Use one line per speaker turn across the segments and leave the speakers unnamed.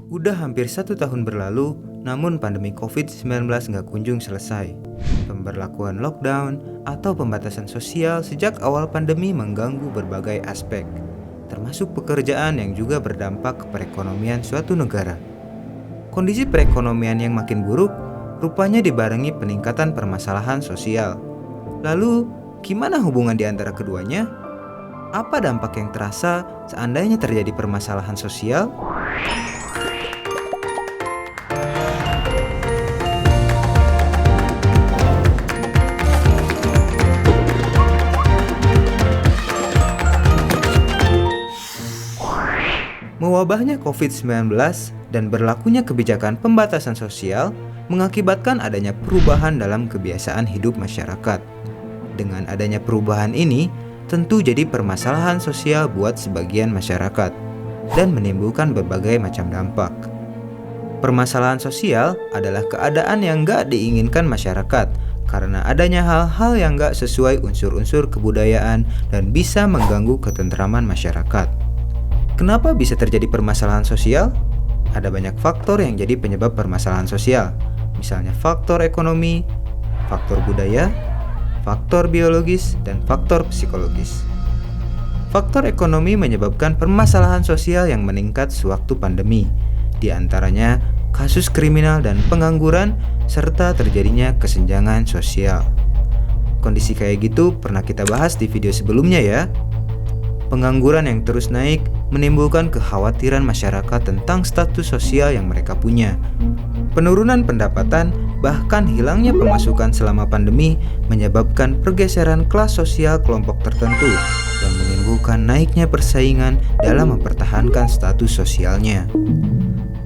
Udah hampir 1 tahun berlalu, namun pandemi COVID-19 nggak kunjung selesai. Pemberlakuan lockdown atau pembatasan sosial sejak awal pandemi mengganggu berbagai aspek, termasuk pekerjaan yang juga berdampak ke perekonomian suatu negara. Kondisi perekonomian yang makin buruk rupanya dibarengi peningkatan permasalahan sosial. Lalu, gimana hubungan di antara keduanya? Apa dampak yang terasa seandainya terjadi permasalahan sosial? Mewabahnya COVID-19 dan berlakunya kebijakan pembatasan sosial mengakibatkan adanya perubahan dalam kebiasaan hidup masyarakat. Dengan adanya perubahan ini, tentu jadi permasalahan sosial buat sebagian masyarakat dan menimbulkan berbagai macam dampak. Permasalahan sosial adalah keadaan yang gak diinginkan masyarakat karena adanya hal-hal yang gak sesuai unsur-unsur kebudayaan dan bisa mengganggu ketentraman masyarakat. Kenapa bisa terjadi permasalahan sosial? Ada banyak faktor yang jadi penyebab permasalahan sosial, misalnya faktor ekonomi, faktor budaya, faktor biologis, dan faktor psikologis. Faktor ekonomi menyebabkan permasalahan sosial yang meningkat sewaktu pandemi, di antaranya kasus kriminal dan pengangguran, serta terjadinya kesenjangan sosial. Kondisi kayak gitu pernah kita bahas di video sebelumnya ya. Pengangguran yang terus naik menimbulkan kekhawatiran masyarakat tentang status sosial yang mereka punya. Penurunan pendapatan, bahkan hilangnya pemasukan selama pandemi menyebabkan pergeseran kelas sosial kelompok tertentu yang menimbulkan naiknya persaingan dalam mempertahankan status sosialnya.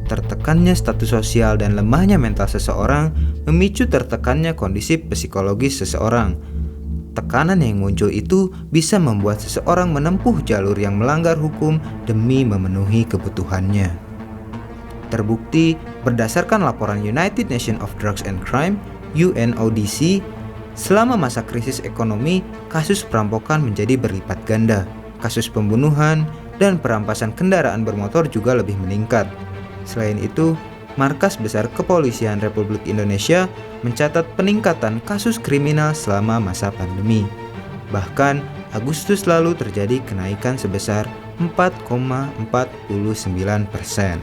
Tertekannya status sosial dan lemahnya mental seseorang memicu tertekannya kondisi psikologis seseorang. Tekanan yang muncul itu bisa membuat seseorang menempuh jalur yang melanggar hukum demi memenuhi kebutuhannya. Terbukti berdasarkan laporan United Nations of Drugs and Crime (UNODC), selama masa krisis ekonomi, kasus perampokan menjadi berlipat ganda. Kasus pembunuhan dan perampasan kendaraan bermotor juga lebih meningkat. Selain itu, Markas Besar Kepolisian Republik Indonesia mencatat peningkatan kasus kriminal selama masa pandemi. Bahkan, Agustus lalu terjadi kenaikan sebesar 4,49%.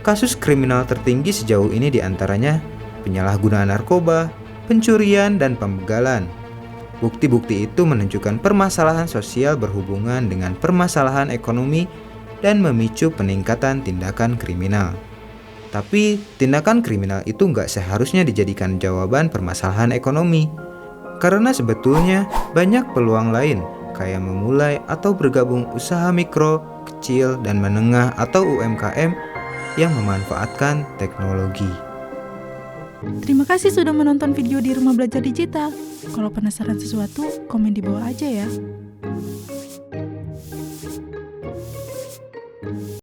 Kasus kriminal tertinggi sejauh ini diantaranya penyalahgunaan narkoba, pencurian, dan pembegalan. Bukti-bukti itu menunjukkan permasalahan sosial berhubungan dengan permasalahan ekonomi dan memicu peningkatan tindakan kriminal. Tapi, tindakan kriminal itu nggak seharusnya dijadikan jawaban permasalahan ekonomi. Karena sebetulnya banyak peluang lain, kayak memulai atau bergabung usaha mikro, kecil, dan menengah atau UMKM yang memanfaatkan teknologi.
Terima kasih sudah menonton video di Rumah Belajar Digital. Kalau penasaran sesuatu, komen di bawah aja ya.